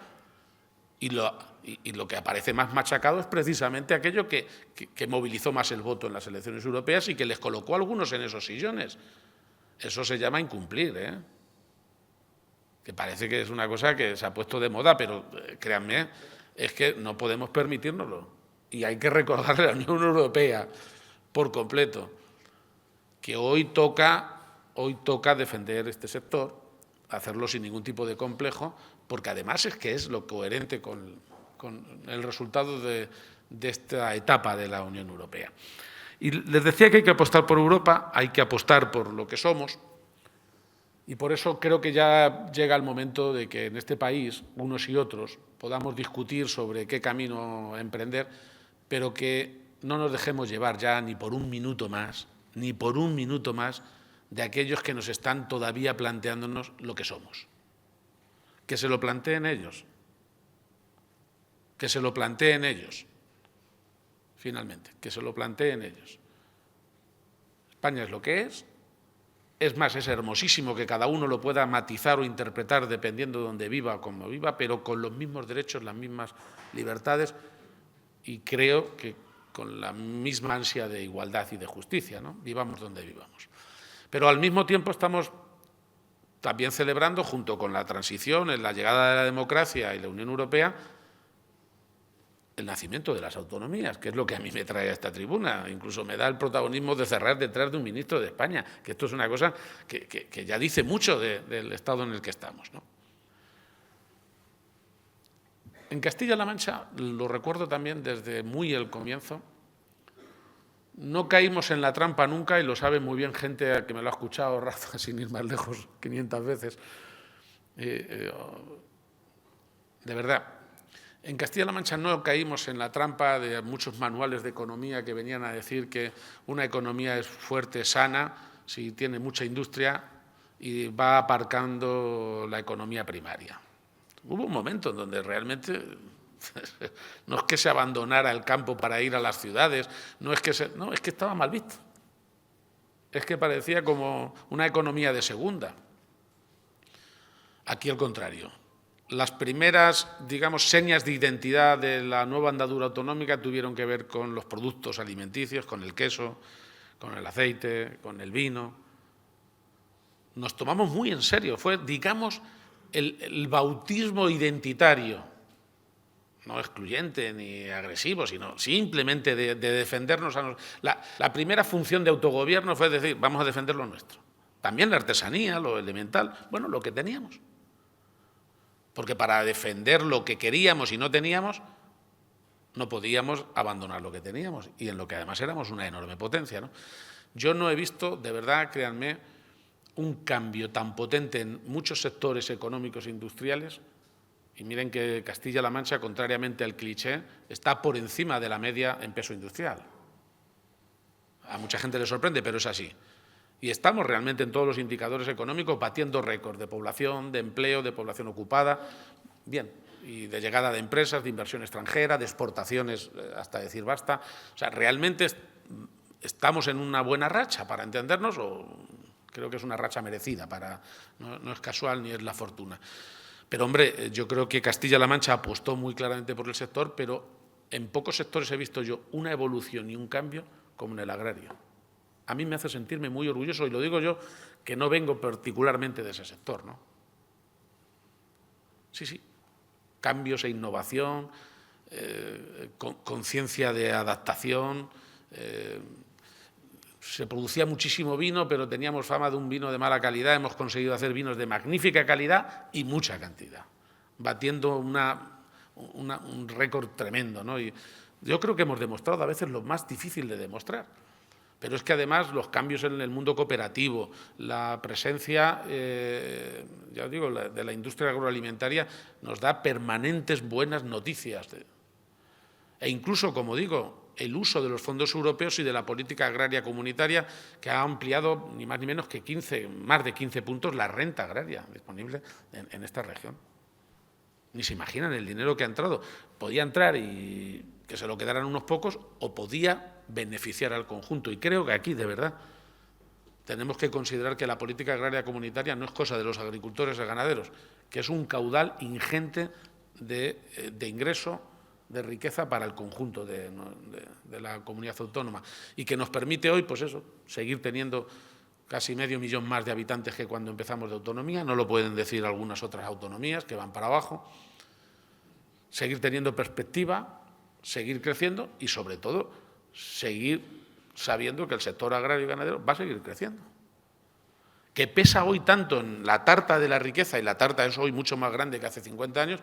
E: y lo que aparece más machacado es precisamente aquello que movilizó más el voto en las elecciones europeas y que les colocó a algunos en esos sillones. Eso se llama incumplir, ¿eh? Que parece que es una cosa que se ha puesto de moda, pero créanme, es que no podemos permitírnoslo. Y hay que recordarle a la Unión Europea por completo que hoy toca defender este sector, hacerlo sin ningún tipo de complejo, porque además es que es lo coherente con el resultado de esta etapa de la Unión Europea. Y les decía que hay que apostar por Europa, hay que apostar por lo que somos, y por eso creo que ya llega el momento de que en este país, unos y otros, podamos discutir sobre qué camino emprender, pero que no nos dejemos llevar ya ni por un minuto más de aquellos que nos están todavía planteándonos lo que somos. Que se lo planteen ellos. Que se lo planteen ellos. Finalmente, que se lo planteen ellos. España es lo que es. Es más, es hermosísimo que cada uno lo pueda matizar o interpretar dependiendo de dónde viva o cómo viva, pero con los mismos derechos, las mismas libertades y creo que con la misma ansia de igualdad y de justicia, ¿no? Vivamos donde vivamos. Pero al mismo tiempo estamos también celebrando, junto con la transición, en la llegada de la democracia y la Unión Europea, el nacimiento de las autonomías, que es lo que a mí me trae a esta tribuna. Incluso me da el protagonismo de cerrar detrás de un ministro de España, que esto es una cosa que ya dice mucho del estado en el que estamos, ¿no? En Castilla-La Mancha, lo recuerdo también desde muy el comienzo, no caímos en la trampa nunca, y lo sabe muy bien gente que me lo ha escuchado, Rafa, sin ir más lejos, 500 veces. De verdad, en Castilla-La Mancha no caímos en la trampa de muchos manuales de economía que venían a decir que una economía es fuerte, sana, si tiene mucha industria y va aparcando la economía primaria. Hubo un momento en donde realmente no es que se abandonara el campo para ir a las ciudades, es que estaba mal visto. Es que parecía como una economía de segunda. Aquí al contrario. Las primeras, digamos, señas de identidad de la nueva andadura autonómica tuvieron que ver con los productos alimenticios, con el queso, con el aceite, con el vino. Nos tomamos muy en serio. Fue, digamos, el bautismo identitario, no excluyente ni agresivo, sino simplemente de defendernos a nosotros. La primera función de autogobierno fue decir, vamos a defender lo nuestro. También la artesanía, lo elemental, bueno, lo que teníamos. Porque para defender lo que queríamos y no teníamos, no podíamos abandonar lo que teníamos, y en lo que además éramos una enorme potencia, ¿no? Yo no he visto, de verdad, créanme, un cambio tan potente en muchos sectores económicos e industriales. Y miren que Castilla-La Mancha, contrariamente al cliché, está por encima de la media en peso industrial. A mucha gente le sorprende, pero es así. Y estamos realmente en todos los indicadores económicos batiendo récords de población, de empleo, de población ocupada, bien, y de llegada de empresas, de inversión extranjera, de exportaciones, hasta decir basta. O sea, realmente estamos en una buena racha, para entendernos, o creo que es una racha merecida, no es casual ni es la fortuna. Pero, hombre, yo creo que Castilla-La Mancha apostó muy claramente por el sector, pero en pocos sectores he visto yo una evolución y un cambio como en el agrario. A mí me hace sentirme muy orgulloso, y lo digo yo, que no vengo particularmente de ese sector, ¿no? Sí, cambios e innovación, conciencia de adaptación. Se producía muchísimo vino, pero teníamos fama de un vino de mala calidad. Hemos conseguido hacer vinos de magnífica calidad y mucha cantidad, batiendo un récord tremendo, ¿no? Y yo creo que hemos demostrado a veces lo más difícil de demostrar. Pero es que además los cambios en el mundo cooperativo, la presencia, ya os digo, de la industria agroalimentaria nos da permanentes buenas noticias. E incluso, como digo, el uso de los fondos europeos y de la política agraria comunitaria, que ha ampliado ni más ni menos que más de 15 puntos la renta agraria disponible en esta región. Ni se imaginan el dinero que ha entrado. Podía entrar y que se lo quedaran unos pocos, o podía beneficiar al conjunto. Y creo que aquí, de verdad, tenemos que considerar que la política agraria comunitaria no es cosa de los agricultores y ganaderos, que es un caudal ingente de ingreso, de riqueza para el conjunto de la comunidad autónoma, y que nos permite hoy, pues eso, seguir teniendo casi 500.000 más de habitantes que cuando empezamos de autonomía. No lo pueden decir algunas otras autonomías que van para abajo. Seguir teniendo perspectiva, seguir creciendo y, sobre todo, seguir sabiendo que el sector agrario y ganadero va a seguir creciendo. Que pesa hoy tanto en la tarta de la riqueza, y la tarta es hoy mucho más grande que hace 50 años,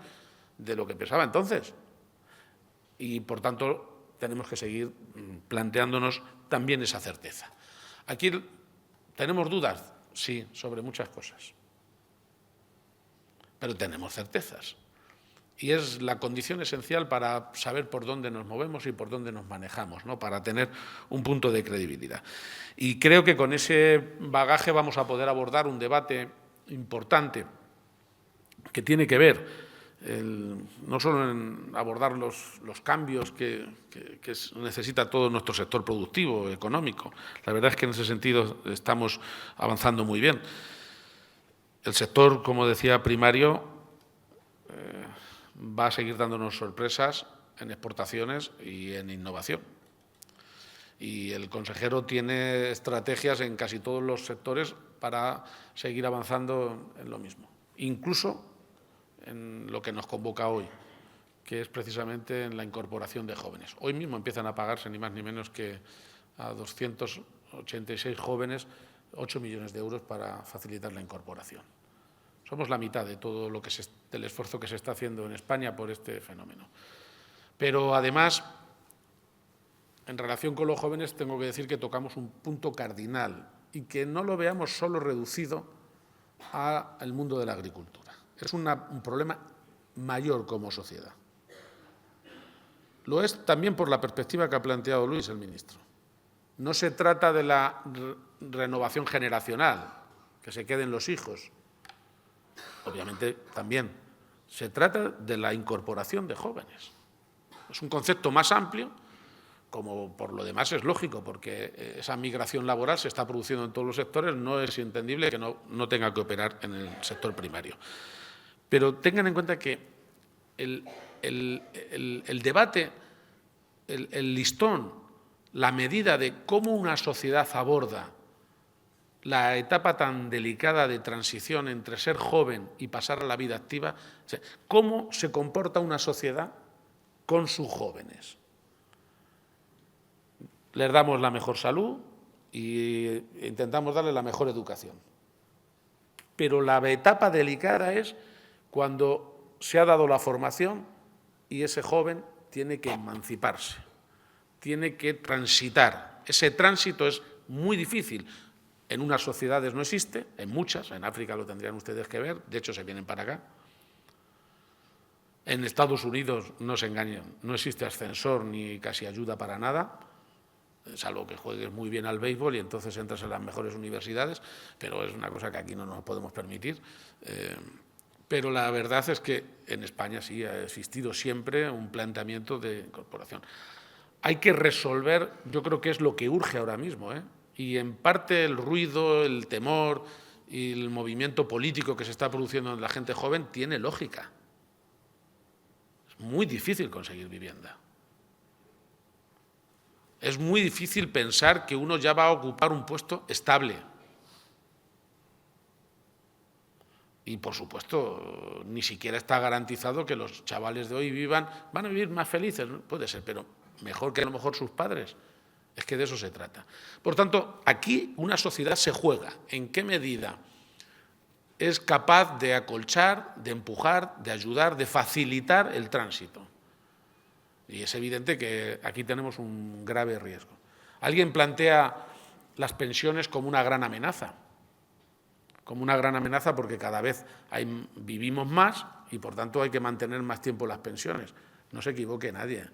E: de lo que pesaba entonces. Y, por tanto, tenemos que seguir planteándonos también esa certeza. Aquí tenemos dudas, sí, sobre muchas cosas, pero tenemos certezas. Y es la condición esencial para saber por dónde nos movemos y por dónde nos manejamos, ¿no? Para tener un punto de credibilidad. Y creo que con ese bagaje vamos a poder abordar un debate importante que tiene que ver no solo en abordar los cambios que necesita todo nuestro sector productivo, económico. La verdad es que en ese sentido estamos avanzando muy bien. El sector, como decía, primario, va a seguir dándonos sorpresas en exportaciones y en innovación. Y el consejero tiene estrategias en casi todos los sectores para seguir avanzando en lo mismo, incluso en lo que nos convoca hoy, que es precisamente en la incorporación de jóvenes. Hoy mismo empiezan a pagarse ni más ni menos que a 286 jóvenes 8 millones de euros para facilitar la incorporación. Somos la mitad de todo del esfuerzo que se está haciendo en España por este fenómeno. Pero, además, en relación con los jóvenes, tengo que decir que tocamos un punto cardinal, y que no lo veamos solo reducido al mundo de la agricultura. Es un problema mayor como sociedad. Lo es también por la perspectiva que ha planteado Luis, el ministro. No se trata de la renovación generacional, que se queden los hijos. Obviamente también se trata de la incorporación de jóvenes. Es un concepto más amplio, como por lo demás es lógico, porque esa migración laboral se está produciendo en todos los sectores. No es entendible que no tenga que operar en el sector primario. Pero tengan en cuenta que el debate, el listón, la medida de cómo una sociedad aborda la etapa tan delicada de transición entre ser joven y pasar a la vida activa, o sea, cómo se comporta una sociedad con sus jóvenes. Les damos la mejor salud e intentamos darles la mejor educación. Pero la etapa delicada es cuando se ha dado la formación y ese joven tiene que emanciparse, tiene que transitar. Ese tránsito es muy difícil. En unas sociedades no existe, en muchas, en África lo tendrían ustedes que ver, de hecho se vienen para acá. En Estados Unidos, no se engañen, no existe ascensor ni casi ayuda para nada, salvo que juegues muy bien al béisbol y entonces entras en las mejores universidades, pero es una cosa que aquí no nos podemos permitir. Pero la verdad es que en España sí ha existido siempre un planteamiento de incorporación. Hay que resolver, yo creo que es lo que urge ahora mismo, y en parte el ruido, el temor y el movimiento político que se está produciendo en la gente joven tiene lógica. Es muy difícil conseguir vivienda. Es muy difícil pensar que uno ya va a ocupar un puesto estable. Y, por supuesto, ni siquiera está garantizado que los chavales de hoy van a vivir más felices, ¿no? Puede ser, pero mejor que a lo mejor sus padres. Es que de eso se trata. Por tanto, aquí una sociedad se juega. ¿En qué medida es capaz de acolchar, de empujar, de ayudar, de facilitar el tránsito? Y es evidente que aquí tenemos un grave riesgo. Alguien plantea las pensiones como una gran amenaza. Como una gran amenaza porque cada vez vivimos más y, por tanto, hay que mantener más tiempo las pensiones. No se equivoque nadie.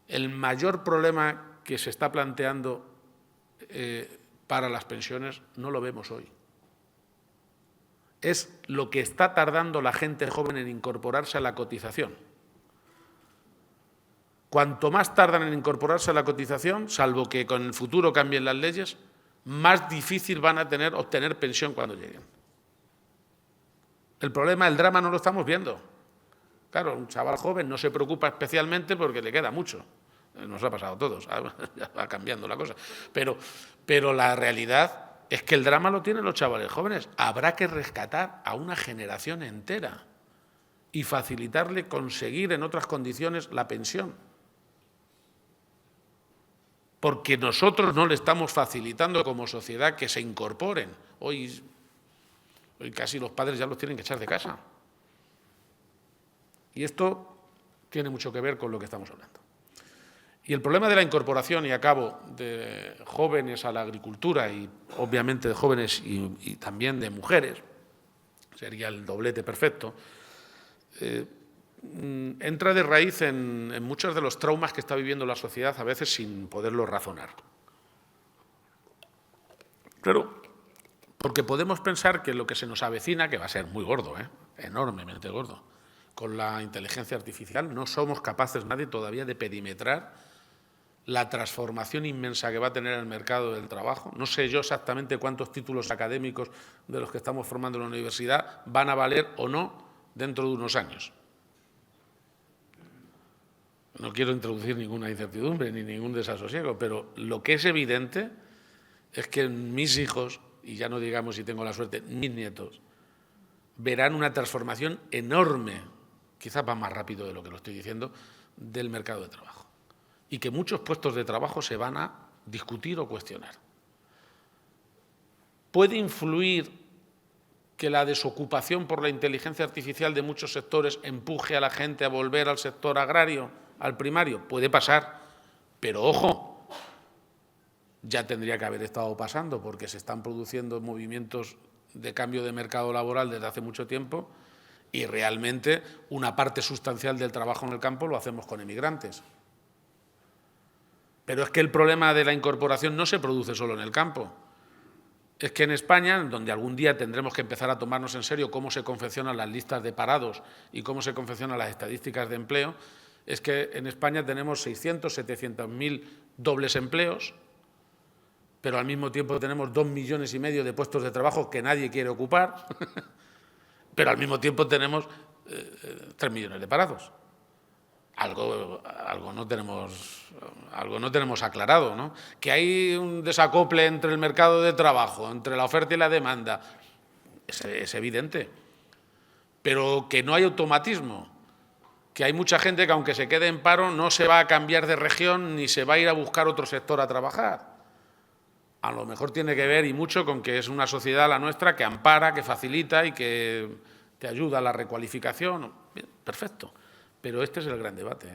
E: El mayor problema que se está planteando para las pensiones no lo vemos hoy. Es lo que está tardando la gente joven en incorporarse a la cotización. Cuanto más tardan en incorporarse a la cotización, salvo que con el futuro cambien las leyes, más difícil van a obtener pensión cuando lleguen. El problema, el drama no lo estamos viendo. Claro, un chaval joven no se preocupa especialmente porque le queda mucho. Nos ha pasado a todos, ya va cambiando la cosa. Pero la realidad es que el drama lo tienen los chavales jóvenes. Habrá que rescatar a una generación entera y facilitarle conseguir en otras condiciones la pensión. Porque nosotros no le estamos facilitando como sociedad que se incorporen. Hoy casi los padres ya los tienen que echar de casa. Y esto tiene mucho que ver con lo que estamos hablando. Y el problema de la incorporación, y acabo, de jóvenes a la agricultura y obviamente de jóvenes y también de mujeres, sería el doblete perfecto, entra de raíz en muchos de los traumas que está viviendo la sociedad, a veces sin poderlo razonar. Claro, porque podemos pensar que lo que se nos avecina, que va a ser muy gordo, enormemente gordo, con la inteligencia artificial, no somos capaces nadie todavía de perimetrar la transformación inmensa que va a tener el mercado del trabajo. No sé yo exactamente cuántos títulos académicos de los que estamos formando en la universidad van a valer o no dentro de unos años. No quiero introducir ninguna incertidumbre ni ningún desasosiego, pero lo que es evidente es que mis hijos, y ya no digamos si tengo la suerte, mis nietos, verán una transformación enorme, quizás va más rápido de lo que lo estoy diciendo, del mercado de trabajo. Y que muchos puestos de trabajo se van a discutir o cuestionar. ¿Puede influir que la desocupación por la inteligencia artificial de muchos sectores empuje a la gente a volver al sector agrario, al primario? Puede pasar, pero ojo, ya tendría que haber estado pasando porque se están produciendo movimientos de cambio de mercado laboral desde hace mucho tiempo y realmente una parte sustancial del trabajo en el campo lo hacemos con emigrantes. Pero es que el problema de la incorporación no se produce solo en el campo. Es que en España, donde algún día tendremos que empezar a tomarnos en serio cómo se confeccionan las listas de parados y cómo se confeccionan las estadísticas de empleo, es que en España tenemos 600, 700.000 dobles empleos, pero al mismo tiempo tenemos 2,5 millones de puestos de trabajo que nadie quiere ocupar, pero al mismo tiempo tenemos 3 millones de parados. Algo no tenemos aclarado, ¿no? Que hay un desacople entre el mercado de trabajo, entre la oferta y la demanda, es evidente. Pero que no hay automatismo, que hay mucha gente que aunque se quede en paro no se va a cambiar de región ni se va a ir a buscar otro sector a trabajar. A lo mejor tiene que ver y mucho con que es una sociedad la nuestra que ampara, que facilita y que te ayuda a la recualificación. Bien, perfecto. Pero este es el gran debate.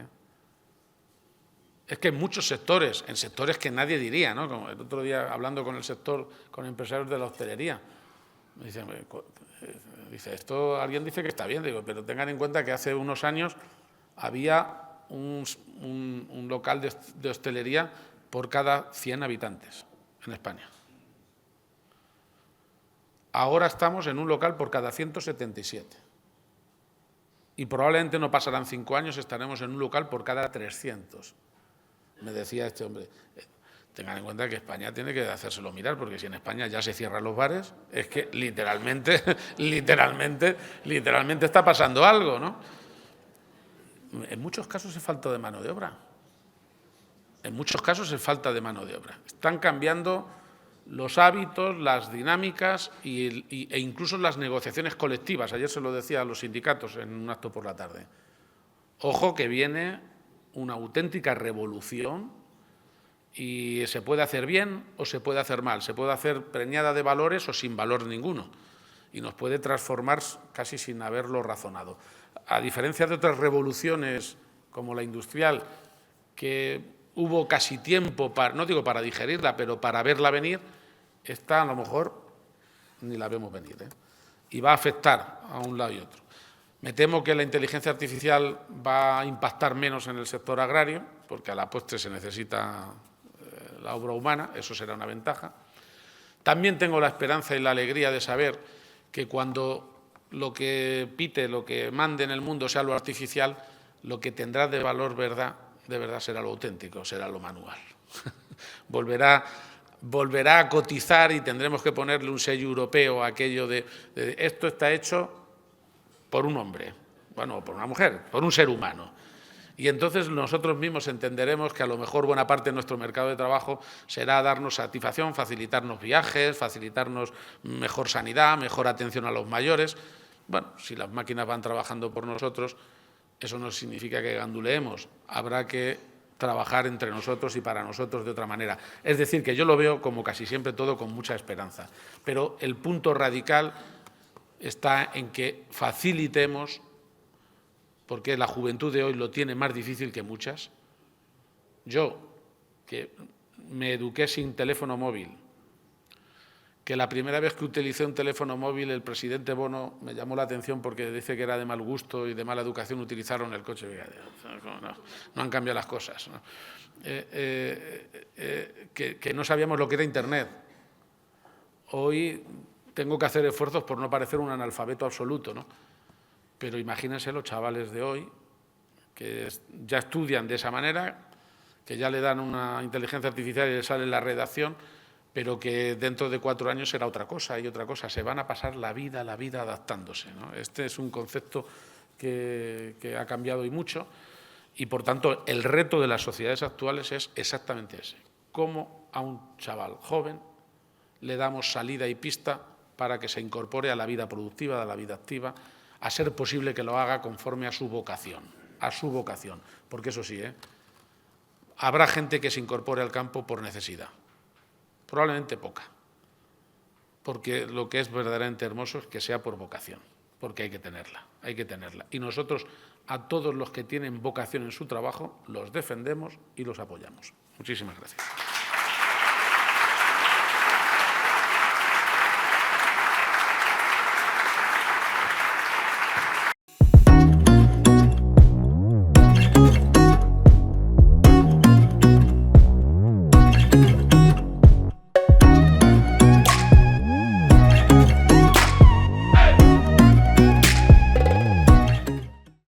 E: Es que en muchos sectores, en sectores que nadie diría, ¿no? Como el otro día hablando con el sector, con empresarios de la hostelería, me dicen, esto alguien dice que está bien, digo, pero tengan en cuenta que hace unos años había un local de hostelería por cada 100 habitantes en España. Ahora estamos en un local por cada 177. Y probablemente no pasarán 5 años, estaremos en un local por cada 300. Me decía este hombre, tengan en cuenta que España tiene que hacérselo mirar, porque si en España ya se cierran los bares, es que literalmente está pasando algo, ¿no? En muchos casos es falta de mano de obra. En muchos casos es falta de mano de obra. Están cambiando los hábitos, las dinámicas e incluso las negociaciones colectivas. Ayer se lo decía a los sindicatos en un acto por la tarde. Ojo que viene una auténtica revolución y se puede hacer bien o se puede hacer mal. Se puede hacer preñada de valores o sin valor ninguno. Y nos puede transformar casi sin haberlo razonado. A diferencia de otras revoluciones como la industrial, que hubo casi tiempo, no digo para digerirla, pero para verla venir, esta a lo mejor ni la vemos venir, ¿eh? Y va a afectar a un lado y otro. Me temo que la inteligencia artificial va a impactar menos en el sector agrario, porque a la postre se necesita la obra humana, eso será una ventaja. También tengo la esperanza y la alegría de saber que cuando lo que pite, lo que mande en el mundo sea lo artificial, lo que tendrá de valor de verdad será lo auténtico, será lo manual. volverá a cotizar y tendremos que ponerle un sello europeo a aquello de esto está hecho por un hombre, bueno, por una mujer, por un ser humano. Y entonces nosotros mismos entenderemos que a lo mejor buena parte de nuestro mercado de trabajo será darnos satisfacción, facilitarnos viajes, facilitarnos mejor sanidad, mejor atención a los mayores. Bueno, si las máquinas van trabajando por nosotros, eso no significa que ganduleemos. Habrá que trabajar entre nosotros y para nosotros de otra manera. Es decir, que yo lo veo como casi siempre todo con mucha esperanza. Pero el punto radical está en que facilitemos, porque la juventud de hoy lo tiene más difícil que muchas. Yo, que me eduqué sin teléfono móvil, que la primera vez que utilicé un teléfono móvil el presidente Bono me llamó la atención porque dice que era de mal gusto y de mala educación utilizaron el coche. No han cambiado las cosas, ¿no? Que no sabíamos lo que era Internet. Hoy tengo que hacer esfuerzos por no parecer un analfabeto absoluto, ¿no? Pero imagínense los chavales de hoy que ya estudian de esa manera, que ya le dan una inteligencia artificial y le sale la redacción, pero que dentro de 4 años será otra cosa y otra cosa. Se van a pasar la vida adaptándose, ¿no? Este es un concepto que ha cambiado y mucho y, por tanto, el reto de las sociedades actuales es exactamente ese. ¿Cómo a un chaval joven le damos salida y pista para que se incorpore a la vida productiva, a la vida activa, a ser posible que lo haga conforme a su vocación, porque eso sí, habrá gente que se incorpore al campo por necesidad, probablemente poca, porque lo que es verdaderamente hermoso es que sea por vocación, porque hay que tenerla. Y nosotros a todos los que tienen vocación en su trabajo los defendemos y los apoyamos. Muchísimas gracias.